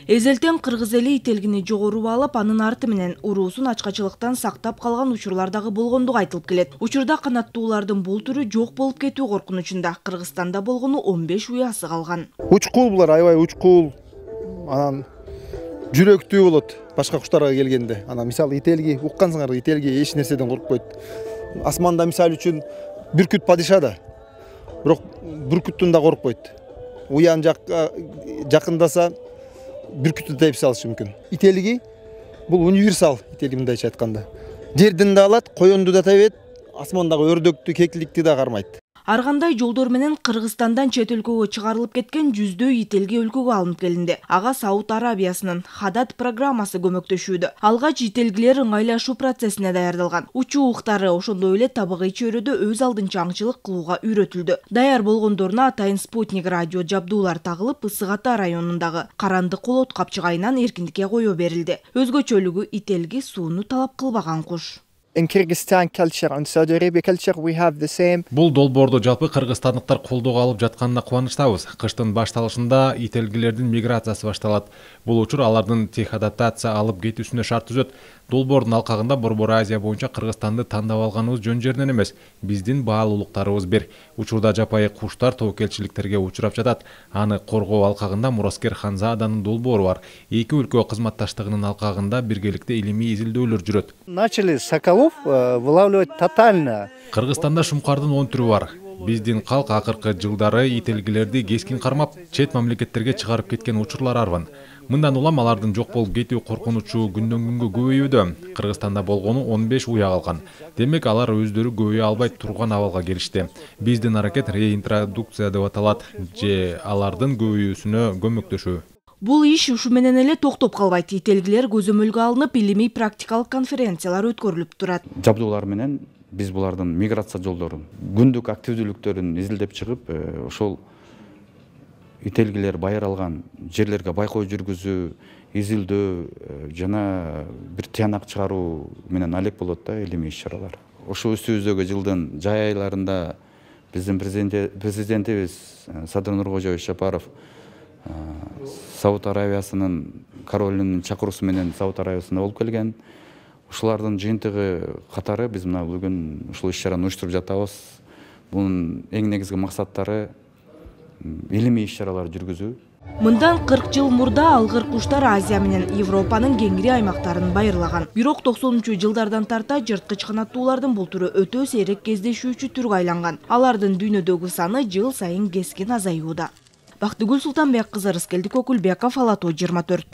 Эзелтен кыргыз эли ителгини жогору алып, анын арты менен уруусун ачкачылыктан сактап калган учурлардагы болгондугу айтылып келет. Учурда канаттуулардын бул түрү жок болуп кетүү коркунучунда. Кыргызстанда болгону 15 уясы калган. Учкул булар, аябай учкул. Анан жүрөктүү болот башка куштарга келгенде. Анан мисалы ителги, уккансыңар, ителги эч нерседен коркпойт. Асманда мисалы үчүн бүркүт падиша да. Бирок бүркүттүн да коркпойт. Уян жакындаса бүркүттү тайып салышы мүмкүн. Ителги бул универсал, ителги мындайча айтканда. Жерден да алат, коёнду да табет, асмандагы өрдөктү, кекиликти да кармайт. Ар кандай жолдор менен Кыргызстандан чет өлкөгө чыгарылып кеткен жүздөй ителги өлкөгө алынып келинди. Ага Сауд Арабиясынын Хадат программасы көмөктөшүүдө. Алгач ителгилер ыңгайлашуу процессине даярдалган. Учуу уктары ошондой эле табигый чөйрөдө өз алдынча аңчылык кылууга үйрөтүлдү. Даяр болгондоруна атайын спутник радио жабдуулар тагылып, Ысык Ата районундагы Каранды Колот капчыгайынан эркиндикке коё берилди. Өзгөчөлүгү ителги сууну талап кылбаган куш. In Kyrgyzstan culture and Saudi Arabia culture we have the same. Бул долбоорду жалпы кыргызстандыктар колдоого алып жатканына кубанычтабыз. Кыштын башталышында ителгилердин миграциясы башталат. Бул учур алардын техадаптация алып кетүүсүнө шарт түзөт. Долбоордун алкагында Борбор Азия боюнча Кыргызстанды тандап алганыбыз жөн жеринен эмес. Биздин баалуулуктарыбыз бир. Учурда жапайы куштар тобокелчиликтерге учурап жатат. Аны коргоо алкагында Мураскер Ханзаданын долбоору бар. Эки өлкө кызматташтыгынын алкагында биргеликте илимий изилдөөлөр жүрөт. Начали соколов вылавливать тотально. Кыргызстанда шумкардын 10 түрү бар. Биздин калк акыркы жылдары ителгилерди кескин кармап, чет мамлекеттерге чыгарып кеткен учурлар арбан. Мындан улам алардын жок болуп кетүү коркунучу күндөн күнгө көбөйүүдө. Кыргызстанда болгону 15 уя калган. Демек алар өздөрү көбөйө албай турган абалга келишти. Биздин аракет реинтродукция деп аталат, же алардын көбөйүүсүнө көмөктөшүү. Бул иш ушу менен эле токтоп калбайт. Ителгилер көзөмөлгө алынып, илимий практикалык конференциялар өткөрүлүп турат. Жабдуулар менен биз булардын миграция жолдорун, күндүк активдүүлүктөрүн изилдеп чыгып, ошол ителгилер байыралган жерлерге байкоо жүргүзүү, изилдөө жана бир тыянак чыгаруу менен алек болот да илимий иш-чаралар. Ошол үстүбүздөгү жылдын жай айларында биздин президентибиз Садыр Нуркожоевич Жапаров Сауд Арабиясынын королунун чакыруусу менен Сауд Арабиясында болуп келген. Ушулардын жыйынтыгы катары биз мына бүгүн ушул иш-чараны уюштуруп жатабыз. Бунун эң негизги максаттары илимий иш-чаралар жүргүзүү. Мындан 40 жыл мурда алгыр куштар Азия менен Европанын кеңири аймактарын байырлаган. Бирок 90-жылдардан тарта жырткыч канаттуулардын бул түрү өтө сейрек кездешүүчү түргө айланган. Алардын дүйнөдөгү саны жыл сайын кескин азаюуда. Бактыгүл Султанбек кызы, Рыскелди Көкүлбеков, Ала Тоо 24.